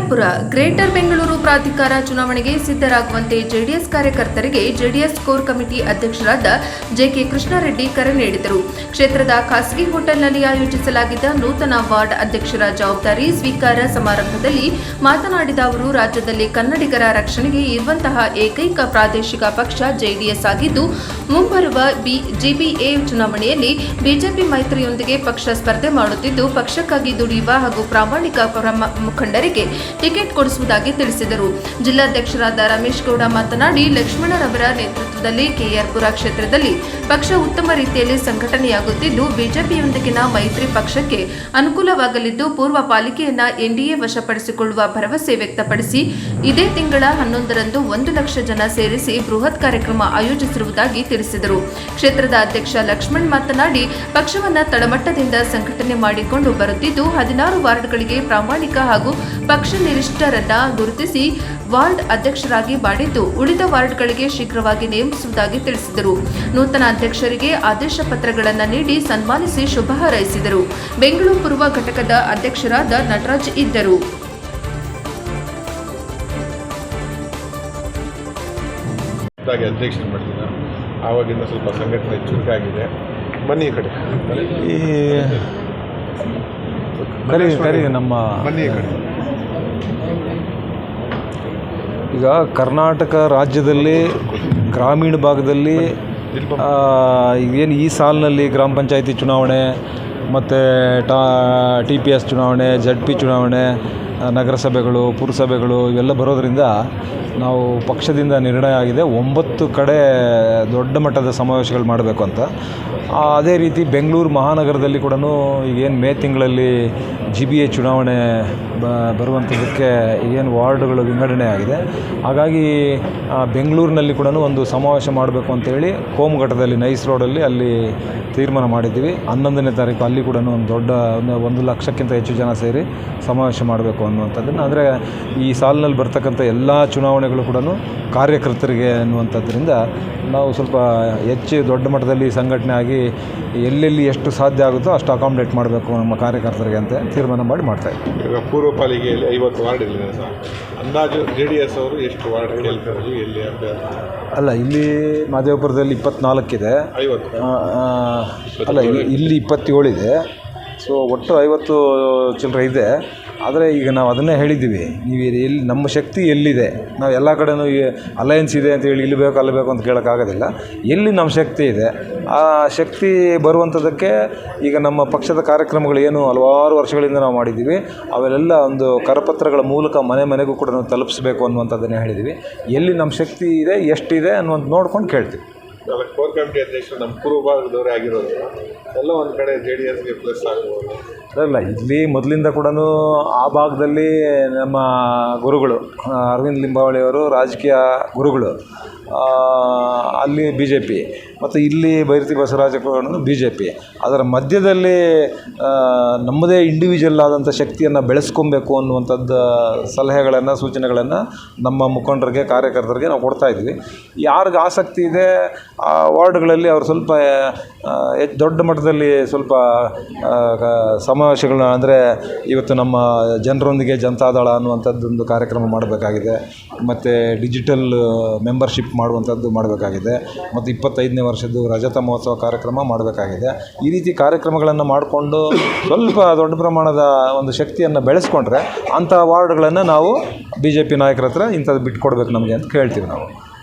KR ಪುರ greater Bengaluru ಪ್ರಾಧಿಕಾರ ಚುನಾವಣೆಗೆ ಸಿದ್ಧರಾಗುವಂತೆ ಜೆಡಿಎಸ್ ಕಾರ್ಯಕರ್ತರಿಗೆ ಜೆಡಿಎಸ್ ಕೋರ್ ಕಮಿಟಿ ಅಧ್ಯಕ್ಷರಾದ ಜೆಕೆ ಕೃಷ್ಣಾರೆಡ್ಡಿ ಕರೆ ನೀಡಿದರು. ಕ್ಷೇತ್ರದ ಖಾಸಗಿ ಹೋಟೆಲ್ನಲ್ಲಿ ಆಯೋಜಿಸಲಾಗಿದ್ದ ನೂತನ ವಾರ್ಡ್ ಅಧ್ಯಕ್ಷರ ಜವಾಬ್ದಾರಿ ಸ್ವೀಕಾರ ಸಮಾರಂಭದಲ್ಲಿ ಮಾತನಾಡಿದ ಅವರು, ರಾಜ್ಯದಲ್ಲಿ ಕನ್ನಡಿಗರ ರಕ್ಷಣೆಗೆ ಇರುವಂತಹ ಏಕೈಕ ಪ್ರಾದೇಶಿಕ ಪಕ್ಷ ಜೆಡಿಎಸ್ ಆಗಿದ್ದು, ಮುಂಬರುವ ಜಿಬಿಎ ಚುನಾವಣೆಯಲ್ಲಿ ಬಿಜೆಪಿ ಮೈತ್ರಿಯೊಂದಿಗೆ ಪಕ್ಷ ಸ್ಪರ್ಧೆ ಮಾಡುತ್ತಿದ್ದು, ಪಕ್ಷಕ್ಕಾಗಿ ದುಡಿಯುವ ಹಾಗೂ ಪ್ರಾಮಾಣಿಕ ಮುಖಂಡರಿಗೆ ಟಿಕೆಟ್ ಕೊಡಿಸುವುದಾಗಿ ತಿಳಿಸಿದರು. ಜಿಲ್ಲಾಧ್ಯಕ್ಷರಾದ ರಮೇಶ್ ಗೌಡ ಮಾತನಾಡಿ, ಲಕ್ಷ್ಮಣರವರ ನೇತೃತ್ವದಲ್ಲಿ KR ಪುರ ಕ್ಷೇತ್ರದಲ್ಲಿ ಪಕ್ಷ ಉತ್ತಮ ರೀತಿಯಲ್ಲಿ ಸಂಘಟನೆಯಾಗುತ್ತಿದ್ದು, ಬಿಜೆಪಿಯೊಂದಿಗಿನ ಮೈತ್ರಿ ಪಕ್ಷಕ್ಕೆ ಅನುಕೂಲವಾಗಲಿದ್ದು, ಪೂರ್ವ ಪಾಲಿಕೆಯನ್ನ NDA ವಶಪಡಿಸಿಕೊಳ್ಳುವ ಭರವಸೆ ವ್ಯಕ್ತಪಡಿಸಿ, ಇದೇ ತಿಂಗಳ 11ರಂದು 1 ಲಕ್ಷ ಜನ ಸೇರಿಸಿ ಬೃಹತ್ ಕಾರ್ಯಕ್ರಮ ಆಯೋಜಿಸಿರುವುದಾಗಿ ತಿಳಿಸಿದರು. ಕ್ಷೇತ್ರದ ಅಧ್ಯಕ್ಷ ಲಕ್ಷ್ಮಣ್ ಮಾತನಾಡಿ, ಪಕ್ಷವನ್ನ ತಳಮಟ್ಟದಿಂದ ಸಂಘಟನೆ ಮಾಡಿಕೊಂಡು ಬರುತ್ತಿದ್ದು, 16 ವಾರ್ಡ್ಗಳಿಗೆ ಪ್ರಾಮಾಣಿಕ ಹಾಗೂ ಪಕ್ಷ ನಿಷ್ಠರನ್ನ ಗುರುತಿಸಿ ವಾರ್ಡ್ ಅಧ್ಯಕ್ಷರಾಗಿ ಮಾಡಿದ್ದು, ಉಳಿದ ವಾರ್ಡ್ಗಳಿಗೆ ಶೀಘ್ರವಾಗಿ ನೇಮಿಸುವುದಾಗಿ ತಿಳಿಸಿದರು. ನೂತನ ಅಧ್ಯಕ್ಷರಿಗೆ ಆದೇಶ ಪತ್ರಗಳನ್ನು ನೀಡಿ ಸನ್ಮಾನಿಸಿ ಶುಭ ಹಾರೈಸಿದರು. ಬೆಂಗಳೂರು ಪೂರ್ವ ಘಟಕದ ಅಧ್ಯಕ್ಷರಾದ ನಟರಾಜ್ ಇದ್ದರು. ಅಧ್ಯಕ್ಷರು ಮಾಡಿದ ಆವಾಗಿಂದ ಸ್ವಲ್ಪ ಸಂಘಟನೆ ಚುರುಕಾಗಿದೆ. ಬನ್ನಿ ಈ ಕಡೆ, ಕರಿ ನಮ್ಮ ಬನ್ನಿ ಈ ಕಡೆ. ಈಗ ಕರ್ನಾಟಕ ರಾಜ್ಯದಲ್ಲಿ ಗ್ರಾಮೀಣ ಭಾಗದಲ್ಲಿ ಏನು ಈ ಸಾಲಿನಲ್ಲಿ ಗ್ರಾಮ ಪಂಚಾಯಿತಿ ಚುನಾವಣೆ ಮತ್ತು TPS ಚುನಾವಣೆ, ZP ಚುನಾವಣೆ, ನಗರಸಭೆಗಳು, ಪುರಸಭೆಗಳು ಇವೆಲ್ಲ ಬರೋದರಿಂದ ನಾವು ಪಕ್ಷದಿಂದ ನಿರ್ಣಯ ಆಗಿದೆ 9 ಕಡೆ ದೊಡ್ಡ ಮಟ್ಟದ ಸಮಾವೇಶಗಳು ಮಾಡಬೇಕು ಅಂತ. ಅದೇ ರೀತಿ ಬೆಂಗಳೂರು ಮಹಾನಗರದಲ್ಲಿ ಕೂಡ ಈಗೇನು ಮೇ ತಿಂಗಳಲ್ಲಿ GBA ಚುನಾವಣೆ ಬರುವಂಥದ್ದಕ್ಕೆ ಏನು ವಾರ್ಡ್ಗಳು ವಿಂಗಡಣೆ ಆಗಿದೆ. ಹಾಗಾಗಿ ಬೆಂಗಳೂರಿನಲ್ಲಿ ಕೂಡ ಒಂದು ಸಮಾವೇಶ ಮಾಡಬೇಕು ಅಂತೇಳಿ ಕೋಮಘಟ್ಟದಲ್ಲಿ ನೈಸ್ ರೋಡಲ್ಲಿ ಅಲ್ಲಿ ತೀರ್ಮಾನ ಮಾಡಿದ್ದೀವಿ. 11ನೇ ತಾರೀಕು ಅಲ್ಲಿ ಕೂಡ ಒಂದು ದೊಡ್ಡ 1 ಲಕ್ಷಕ್ಕಿಂತ ಹೆಚ್ಚು ಜನ ಸೇರಿ ಸಮಾವೇಶ ಮಾಡಬೇಕು ಅನ್ನುವಂಥದ್ದನ್ನು, ಅಂದರೆ ಈ ಸಾಲಿನಲ್ಲಿ ಬರ್ತಕ್ಕಂಥ ಎಲ್ಲ ಚುನಾವಣೆಗಳು ಕೂಡ ಕಾರ್ಯಕರ್ತರಿಗೆ ಅನ್ನುವಂಥದ್ರಿಂದ ನಾವು ಸ್ವಲ್ಪ ಹೆಚ್ಚು ದೊಡ್ಡ ಮಟ್ಟದಲ್ಲಿ ಸಂಘಟನೆ ಆಗಿ ಎಲ್ಲೆಲ್ಲಿ ಎಷ್ಟು ಸಾಧ್ಯ ಆಗುತ್ತೋ ಅಷ್ಟು ಅಕಾಮಿಡೇಟ್ ಮಾಡಬೇಕು ನಮ್ಮ ಕಾರ್ಯಕರ್ತರಿಗೆ ಅಂತ ತೀರ್ಮಾನ ಮಾಡಿ ಮಾಡ್ತಾಯಿದ್ದೀವಿ. ಈಗ ಪೂರ್ವ ಪಾಲಿಕೆಯಲ್ಲಿ 50 ವಾರ್ಡ್ ಇದೆ ಸರ್. ಅಂದಾಜು JDS ಅವರು ಎಷ್ಟು ವಾರ್ಡ್ ಗೆಲ್ತಾರೆ? ಎಲ್ಲಿ ಅಲ್ಲ, ಇಲ್ಲಿ ಮಹದೇವಪುರದಲ್ಲಿ 24 ಇದೆ. 50 ಅಲ್ಲ, ಇಲ್ಲಿ 27 ಇದೆ. ಸೊ ಒಟ್ಟು 50 ಚಿಲ್ಲರೆ ಇದೆ. ಆದರೆ ಈಗ ನಾವು ಅದನ್ನೇ ಹೇಳಿದ್ದೀವಿ, ನೀವು ಎಲ್ಲಿ ನಮ್ಮ ಶಕ್ತಿ ಎಲ್ಲಿದೆ, ನಾವು ಎಲ್ಲ ಕಡೆನೂ ಅಲಯನ್ಸ್ ಇದೆ ಅಂತೇಳಿ ಇಲ್ಲಿ ಬೇಕು ಅಲ್ಲಿ ಬೇಕು ಅಂತ ಕೇಳೋಕ್ಕಾಗೋದಿಲ್ಲ. ಎಲ್ಲಿ ನಮ್ಮ ಶಕ್ತಿ ಇದೆ ಆ ಶಕ್ತಿ ಬರುವಂಥದ್ದಕ್ಕೆ ಈಗ ನಮ್ಮ ಪಕ್ಷದ ಕಾರ್ಯಕ್ರಮಗಳು ಏನು ಹಲವಾರು ವರ್ಷಗಳಿಂದ ನಾವು ಮಾಡಿದ್ದೀವಿ, ಅವೆಲ್ಲ ಒಂದು ಕರಪತ್ರಗಳ ಮೂಲಕ ಮನೆ ಮನೆಗೂ ಕೂಡ ನಾವು ತಲುಪಿಸಬೇಕು ಅನ್ನುವಂಥದ್ದನ್ನೇ ಹೇಳಿದ್ದೀವಿ. ಎಲ್ಲಿ ನಮ್ಮ ಶಕ್ತಿ ಇದೆ, ಎಷ್ಟಿದೆ ಅನ್ನುವಂಥ ನೋಡ್ಕೊಂಡು ಕೇಳ್ತೀವಿ. ಕೋರ್ ಕಮಿಟಿ ಅಧ್ಯಕ್ಷರು ನಮ್ಮ ಪೂರ್ವ ಭಾಗದವರೇ ಆಗಿರೋದು ಎಲ್ಲ ಒಂದು ಕಡೆ JDSಗೆ ಪ್ಲಸ್ ಆಗ್ಬೋದು. ಅಲ್ಲ, ಇಲ್ಲಿ ಮೊದಲಿಂದ ಕೂಡ ಆ ಭಾಗದಲ್ಲಿ ನಮ್ಮ ಗುರುಗಳು ಅರವಿಂದ್ ಲಿಂಬಾವಳಿಯವರು ರಾಜಕೀಯ ಗುರುಗಳು, ಅಲ್ಲಿ BJP, ಮತ್ತು ಇಲ್ಲಿ ಬೈರತಿ ಬಸವರಾಜ BJP. ಅದರ ಮಧ್ಯದಲ್ಲಿ ನಮ್ಮದೇ ಇಂಡಿವಿಜುವಲ್ ಆದಂಥ ಶಕ್ತಿಯನ್ನು ಬೆಳೆಸ್ಕೊಬೇಕು ಅನ್ನುವಂಥದ್ದು ಸಲಹೆಗಳನ್ನು, ಸೂಚನೆಗಳನ್ನು ನಮ್ಮ ಮುಖಂಡರಿಗೆ, ಕಾರ್ಯಕರ್ತರಿಗೆ ನಾವು ಕೊಡ್ತಾಯಿದ್ವಿ. ಯಾರಿಗೆ ಆಸಕ್ತಿ ಇದೆ ಆ ವಾರ್ಡ್ಗಳಲ್ಲಿ ಅವರು ಸ್ವಲ್ಪ ದೊಡ್ಡ ಮಟ್ಟದಲ್ಲಿ ಸ್ವಲ್ಪ ಸಮಾವೇಶಗಳನ್ನ, ಅಂದರೆ ಇವತ್ತು ನಮ್ಮ ಜನರೊಂದಿಗೆ ಜನತಾದಳ ಅನ್ನುವಂಥದ್ದೊಂದು ಕಾರ್ಯಕ್ರಮ ಮಾಡಬೇಕಾಗಿದೆ, ಮತ್ತು ಡಿಜಿಟಲ್ ಮೆಂಬರ್ಶಿಪ್ ಮಾಡುವಂಥದ್ದು ಮಾಡಬೇಕಾಗಿದೆ, ಮತ್ತು 25ನೇ ವರ್ಷದ್ದು ರಜತ ಮಹೋತ್ಸವ ಕಾರ್ಯಕ್ರಮ ಮಾಡಬೇಕಾಗಿದೆ. ಈ ರೀತಿ ಕಾರ್ಯಕ್ರಮಗಳನ್ನು ಮಾಡಿಕೊಂಡು ಸ್ವಲ್ಪ ದೊಡ್ಡ ಪ್ರಮಾಣದ ಒಂದು ಶಕ್ತಿಯನ್ನು ಬೆಳೆಸ್ಕೊಂಡ್ರೆ ಅಂಥ ವಾರ್ಡ್ಗಳನ್ನು ನಾವು BJP ನಾಯಕರ ಹತ್ರ ಇಂಥದ್ದು ಬಿಟ್ಕೊಡ್ಬೇಕು ನಮಗೆ ಅಂತ ಕೇಳ್ತೀವಿ. ನಾವು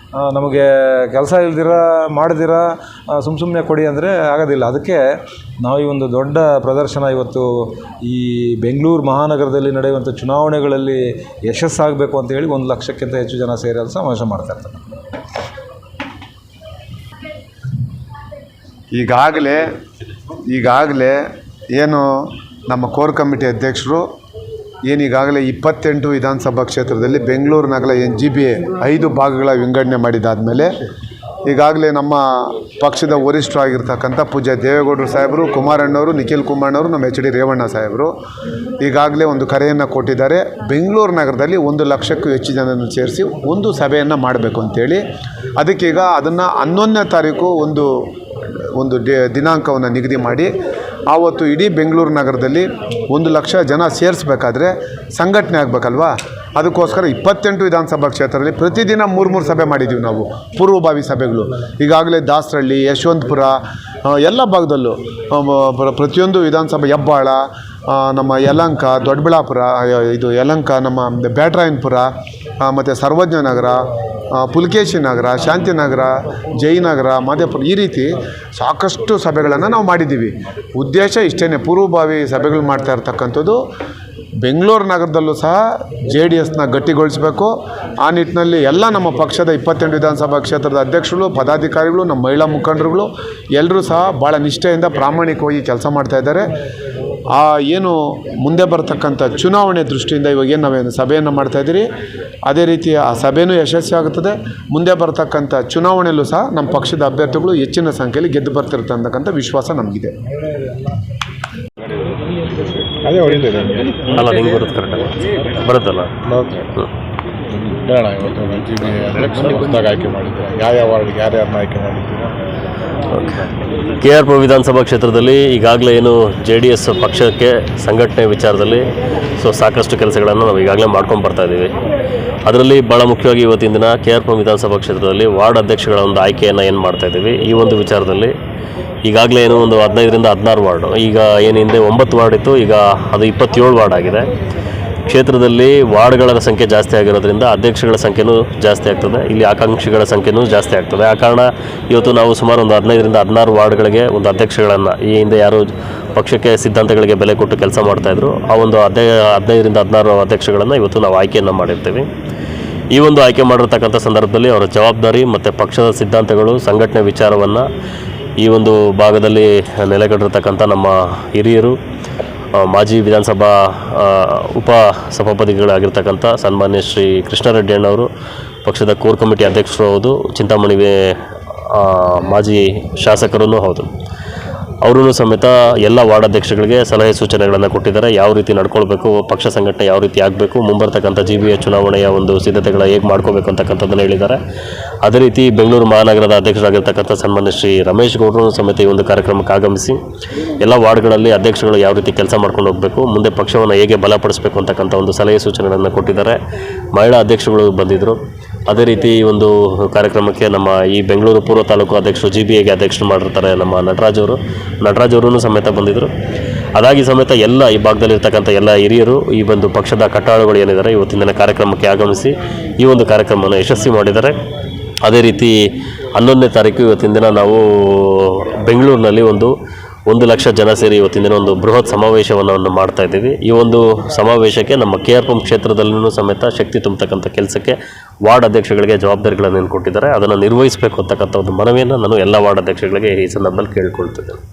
ನಮಗೆ ಕೆಲಸ ಇಲ್ದಿರ ಮಾಡಿದಿರ ಸುಮ್ಮನೆ ಕೊಡಿ ಅಂದರೆ ಆಗೋದಿಲ್ಲ. ಅದಕ್ಕೆ ನಾವು ಈ ಒಂದು ದೊಡ್ಡ ಪ್ರದರ್ಶನ ಇವತ್ತು ಈ ಬೆಂಗಳೂರು ಮಹಾನಗರದಲ್ಲಿ ನಡೆಯುವಂಥ ಚುನಾವಣೆಗಳಲ್ಲಿ ಯಶಸ್ಸಾಗಬೇಕು ಅಂತೇಳಿ 1 ಲಕ್ಷಕ್ಕಿಂತ ಹೆಚ್ಚು ಜನ ಸೇರಿ ಸಮಾವೇಶ ಮಾಡ್ತಾಯಿರ್ತಾರೆ. ಈಗಾಗಲೇ ಏನು ನಮ್ಮ ಕೋರ್ ಕಮಿಟಿ ಅಧ್ಯಕ್ಷರು ಏನೀಗಾಗಲೇ 28 ವಿಧಾನಸಭಾ ಕ್ಷೇತ್ರದಲ್ಲಿ ಬೆಂಗಳೂರು ನಗರ GBA 5 ಭಾಗಗಳ ವಿಂಗಡಣೆ ಮಾಡಿದಾದಮೇಲೆ ಈಗಾಗಲೇ ನಮ್ಮ ಪಕ್ಷದ ವರಿಷ್ಠರಾಗಿರ್ತಕ್ಕಂಥ ಪೂಜ್ಯ ದೇವೇಗೌಡರು ಸಾಹೇಬರು, ಕುಮಾರಣ್ಣವರು, ನಿಖಿಲ್ ಕುಮಾರಣ್ಣವರು, ನಮ್ಮ HD ರೇವಣ್ಣ ಸಾಹೇಬರು ಈಗಾಗಲೇ ಒಂದು ಕರೆಯನ್ನು ಕೊಟ್ಟಿದ್ದಾರೆ. ಬೆಂಗಳೂರು ನಗರದಲ್ಲಿ 1 ಲಕ್ಷಕ್ಕೂ ಹೆಚ್ಚು ಜನರನ್ನು ಸೇರಿಸಿ ಒಂದು ಸಭೆಯನ್ನು ಮಾಡಬೇಕು ಅಂತೇಳಿ. ಅದಕ್ಕೀಗ ಅದನ್ನು 11ನೇ ತಾರೀಕು ಒಂದು ದಿನಾಂಕವನ್ನು ನಿಗದಿ ಮಾಡಿ ಆವತ್ತು ಇಡೀ ಬೆಂಗಳೂರು ನಗರದಲ್ಲಿ 1,00,000 ಜನ ಸೇರಿಸ್ಬೇಕಾದ್ರೆ ಸಂಘಟನೆ ಆಗಬೇಕಲ್ವಾ. ಅದಕ್ಕೋಸ್ಕರ 28 ವಿಧಾನಸಭಾ ಕ್ಷೇತ್ರದಲ್ಲಿ ಪ್ರತಿದಿನ 3 ಸಭೆ ಮಾಡಿದ್ದೀವಿ ನಾವು, ಪೂರ್ವಭಾವಿ ಸಭೆಗಳು. ಈಗಾಗಲೇ ದಾಸರಳ್ಳಿ, ಯಶವಂತಪುರ ಎಲ್ಲ ಭಾಗದಲ್ಲೂ ಪ್ರತಿಯೊಂದು ವಿಧಾನಸಭೆ, ಹೆಬ್ಬಾಳ, ನಮ್ಮ ಯಲಹಂಕ, ದೊಡ್ಡಬಳ್ಳಾಪುರ, ಇದು ಯಲಹಂಕ, ನಮ್ಮ ಬ್ಯಾಟರಾಯನಪುರ, ಮತ್ತು ಸರ್ವಜ್ಞ ನಗರ, ಪುಲಕೇಶಿ ನಗರ, ಶಾಂತಿನಗರ, ಜಯನಗರ, ಮಾದೇಪುರ, ಈ ರೀತಿ ಸಾಕಷ್ಟು ಸಭೆಗಳನ್ನು ನಾವು ಮಾಡಿದ್ದೀವಿ. ಉದ್ದೇಶ ಇಷ್ಟೇ, ಪೂರ್ವಭಾವಿ ಸಭೆಗಳು ಮಾಡ್ತಾ ಇರ್ತಕ್ಕಂಥದ್ದು ಬೆಂಗಳೂರು ನಗರದಲ್ಲೂ ಸಹ JDSನ ಗಟ್ಟಿಗೊಳಿಸಬೇಕು. ಆ ನಿಟ್ಟಿನಲ್ಲಿ ಎಲ್ಲ ನಮ್ಮ ಪಕ್ಷದ 28 ವಿಧಾನಸಭಾ ಕ್ಷೇತ್ರದ ಅಧ್ಯಕ್ಷರು, ಪದಾಧಿಕಾರಿಗಳು, ನಮ್ಮ ಮಹಿಳಾ ಮುಖಂಡರುಗಳು ಎಲ್ಲರೂ ಸಹ ಭಾಳ ನಿಷ್ಠೆಯಿಂದ ಪ್ರಾಮಾಣಿಕವಾಗಿ ಕೆಲಸ ಮಾಡ್ತಾಯಿದ್ದಾರೆ. ಏನು ಮುಂದೆ ಬರತಕ್ಕಂಥ ಚುನಾವಣೆ ದೃಷ್ಟಿಯಿಂದ ಇವಾಗೇನು ನಾವೇನು ಸಭೆಯನ್ನು ಮಾಡ್ತಾಯಿದ್ದೀರಿ, ಅದೇ ರೀತಿ ಆ ಸಭೆಯೂ ಯಶಸ್ವಿ ಆಗುತ್ತದೆ. ಮುಂದೆ ಬರತಕ್ಕಂಥ ಚುನಾವಣೆಯಲ್ಲೂ ಸಹ ನಮ್ಮ ಪಕ್ಷದ ಅಭ್ಯರ್ಥಿಗಳು ಹೆಚ್ಚಿನ ಸಂಖ್ಯೆಯಲ್ಲಿ ಗೆದ್ದು ಬರ್ತಿರ್ತಾರೆ ಅಂತಕ್ಕಂಥ ವಿಶ್ವಾಸ ನಮಗಿದೆ. ಅದೇ ಹೊಡಿಲಿದೆ ಅಲ್ಲ, ನಿಂಗೆ ಬರುತ್ತೆ ಕರೆಕ್ಟಾಗಿ ಬರುತ್ತಲ್ಲ. ಹೇಳೋಣ, ಇವತ್ತು ಹೊಸದಾಗಿ ಆಯ್ಕೆ ಮಾಡಿದ್ದೀರಾ, ಯಾವ ವಾರ್ಡ್ಗೆ ಯಾರ್ಯಾರನ್ನ ಆಯ್ಕೆ ಮಾಡಿದ್ದೀರಾ? KRP ವಿಧಾನಸಭಾ ಕ್ಷೇತ್ರದಲ್ಲಿ ಈಗಾಗಲೇ ಏನು JDS ಪಕ್ಷಕ್ಕೆ ಸಂಘಟನೆ ವಿಚಾರದಲ್ಲಿ ಸಾಕಷ್ಟು ಕೆಲಸಗಳನ್ನು ನಾವು ಈಗಾಗಲೇ ಮಾಡ್ಕೊಂಡು ಬರ್ತಾ ಇದ್ದೀವಿ. ಅದರಲ್ಲಿ ಭಾಳ ಮುಖ್ಯವಾಗಿ ಇವತ್ತಿನ ದಿನ KRP ವಿಧಾನಸಭಾ ಕ್ಷೇತ್ರದಲ್ಲಿ ವಾರ್ಡ್ ಅಧ್ಯಕ್ಷಗಳ ಒಂದು ಆಯ್ಕೆಯನ್ನು ಏನು ಮಾಡ್ತಾ ಇದ್ದೀವಿ. ಈ ಒಂದು ವಿಚಾರದಲ್ಲಿ ಈಗಾಗಲೇ ಏನು ಒಂದು 15ರಿಂದ 16 ವಾರ್ಡು, ಈಗ ಏನು ಹಿಂದೆ 9 ವಾರ್ಡ್ ಇತ್ತು, ಈಗ ಅದು 27 ವಾರ್ಡ್ ಆಗಿದೆ. ಕ್ಷೇತ್ರದಲ್ಲಿ ವಾರ್ಡ್ಗಳ ಸಂಖ್ಯೆ ಜಾಸ್ತಿ ಆಗಿರೋದ್ರಿಂದ ಅಧ್ಯಕ್ಷಗಳ ಸಂಖ್ಯೆನೂ ಜಾಸ್ತಿ ಆಗ್ತದೆ, ಇಲ್ಲಿ ಆಕಾಂಕ್ಷಿಗಳ ಸಂಖ್ಯೆನೂ ಜಾಸ್ತಿ ಆಗ್ತದೆ. ಆ ಕಾರಣ ಇವತ್ತು ನಾವು ಸುಮಾರು ಒಂದು 15ರಿಂದ 16 ವಾರ್ಡ್ಗಳಿಗೆ ಒಂದು ಅಧ್ಯಕ್ಷಗಳನ್ನು, ಈ ಹಿಂದೆ ಯಾರು ಪಕ್ಷಕ್ಕೆ ಸಿದ್ಧಾಂತಗಳಿಗೆ ಬೆಲೆ ಕೊಟ್ಟು ಕೆಲಸ ಮಾಡ್ತಾಯಿದ್ರು, ಆ ಒಂದು 15ರಿಂದ 16 ಅಧ್ಯಕ್ಷಗಳನ್ನು ಇವತ್ತು ನಾವು ಆಯ್ಕೆಯನ್ನು ಮಾಡಿರ್ತೀವಿ. ಈ ಒಂದು ಆಯ್ಕೆ ಮಾಡಿರ್ತಕ್ಕಂಥ ಸಂದರ್ಭದಲ್ಲಿ ಅವರ ಜವಾಬ್ದಾರಿ ಮತ್ತು ಪಕ್ಷದ ಸಿದ್ಧಾಂತಗಳು, ಸಂಘಟನೆ ವಿಚಾರವನ್ನು ಈ ಒಂದು ಭಾಗದಲ್ಲಿ ನೆಲೆಗಟ್ಟಿರ್ತಕ್ಕಂಥ ನಮ್ಮ ಹಿರಿಯರು, ಮಾಜಿ ವಿಧಾನಸಭಾ ಉಪ ಸಭಾಪತಿಗಳಾಗಿರ್ತಕ್ಕಂಥ ಸನ್ಮಾನ್ಯ ಶ್ರೀ ಕೃಷ್ಣಾರೆಡ್ಡಿ ಅಣ್ಣವರು, ಪಕ್ಷದ ಕೋರ್ ಕಮಿಟಿ ಅಧ್ಯಕ್ಷರು ಹೌದು, ಚಿಂತಾಮಣಿ ಮಾಜಿ ಶಾಸಕರೂ ಹೌದು. ಅವರೂ ಸಮೇತ ಎಲ್ಲ ವಾರ್ಡ್ ಅಧ್ಯಕ್ಷಗಳಿಗೆ ಸಲಹೆ ಸೂಚನೆಗಳನ್ನು ಕೊಟ್ಟಿದ್ದಾರೆ. ಯಾವ ರೀತಿ ನಡ್ಕೊಳ್ಬೇಕು, ಪಕ್ಷ ಸಂಘಟನೆ ಯಾವ ರೀತಿ ಆಗಬೇಕು, ಮುಂಬರ್ತಕ್ಕಂಥ GBA ಚುನಾವಣೆಯ ಒಂದು ಸಿದ್ಧತೆಗಳ ಹೇಗೆ ಮಾಡ್ಕೋಬೇಕು ಅಂತಕ್ಕಂಥದ್ದನ್ನು ಹೇಳಿದ್ದಾರೆ. ಅದೇ ರೀತಿ ಬೆಂಗಳೂರು ಮಹಾನಗರದ ಅಧ್ಯಕ್ಷರಾಗಿರ್ತಕ್ಕಂಥ ಸನ್ಮಾನ್ಯ ಶ್ರೀ ರಮೇಶ್ ಗೌಡರು ಸಮೇತ ಈ ಒಂದು ಕಾರ್ಯಕ್ರಮಕ್ಕೆ ಆಗಮಿಸಿ ಎಲ್ಲ ವಾರ್ಡ್ಗಳಲ್ಲಿ ಅಧ್ಯಕ್ಷಗಳು ಯಾವ ರೀತಿ ಕೆಲಸ ಮಾಡ್ಕೊಂಡು ಹೋಗಬೇಕು, ಮುಂದೆ ಪಕ್ಷವನ್ನು ಹೇಗೆ ಬಲಪಡಿಸಬೇಕು ಅಂತಕ್ಕಂಥ ಒಂದು ಸಲಹೆ ಸೂಚನೆಗಳನ್ನು ಕೊಟ್ಟಿದ್ದಾರೆ. ಮಹಿಳಾ ಅಧ್ಯಕ್ಷಗಳು ಬಂದಿದ್ದರು. ಅದೇ ರೀತಿ ಈ ಒಂದು ಕಾರ್ಯಕ್ರಮಕ್ಕೆ ನಮ್ಮ ಈ ಬೆಂಗಳೂರು ಪೂರ್ವ ತಾಲೂಕು ಅಧ್ಯಕ್ಷರು, GBAಗೆ ಅಧ್ಯಕ್ಷರು ಮಾಡಿರ್ತಾರೆ ನಮ್ಮ ನಟರಾಜ್ ಅವರು ಸಮೇತ ಬಂದಿದ್ದರು. ಅದಾಗಿ ಸಮೇತ ಎಲ್ಲ ಈ ಭಾಗದಲ್ಲಿರ್ತಕ್ಕಂಥ ಎಲ್ಲ ಹಿರಿಯರು, ಈ ಒಂದು ಪಕ್ಷದ ಕಟ್ಟಾಳುಗಳು ಏನಿದ್ದಾರೆ ಇವತ್ತಿನ ದಿನ ಕಾರ್ಯಕ್ರಮಕ್ಕೆ ಆಗಮಿಸಿ ಈ ಒಂದು ಕಾರ್ಯಕ್ರಮವನ್ನು ಯಶಸ್ವಿ ಮಾಡಿದ್ದಾರೆ. ಅದೇ ರೀತಿ 11ನೇ ತಾರೀಕು ಇವತ್ತಿನ ದಿನ ನಾವು ಬೆಂಗಳೂರಿನಲ್ಲಿ 1,00,000 ಜನ ಸೇರಿ ಇವತ್ತಿನ ದಿನ ಒಂದು ಬೃಹತ್ ಸಮಾವೇಶವನ್ನು ಮಾಡ್ತಾ ಇದ್ದೀವಿ. ಈ ಒಂದು ಸಮಾವೇಶಕ್ಕೆ ನಮ್ಮ KRP ಕ್ಷೇತ್ರದಲ್ಲೂ ಸಮೇತ ಶಕ್ತಿ ತುಂಬತಕ್ಕಂಥ ಕೆಲಸಕ್ಕೆ ವಾರ್ಡ್ ಅಧ್ಯಕ್ಷಗಳಿಗೆ ಜವಾಬ್ದಾರಿಗಳನ್ನು ಕೊಟ್ಟಿದ್ದಾರೆ. ಅದನ್ನು ನಿರ್ವಹಿಸಬೇಕು ಅಂತಕ್ಕಂಥ ಒಂದು ಮನವಿಯನ್ನು ನಾನು ಎಲ್ಲ ವಾರ್ಡ್ ಅಧ್ಯಕ್ಷಗಳಿಗೆ ಈ ಸಂದರ್ಭದಲ್ಲಿ ಕೇಳ್ಕೊಳ್ತಿದ್ದೇನೆ.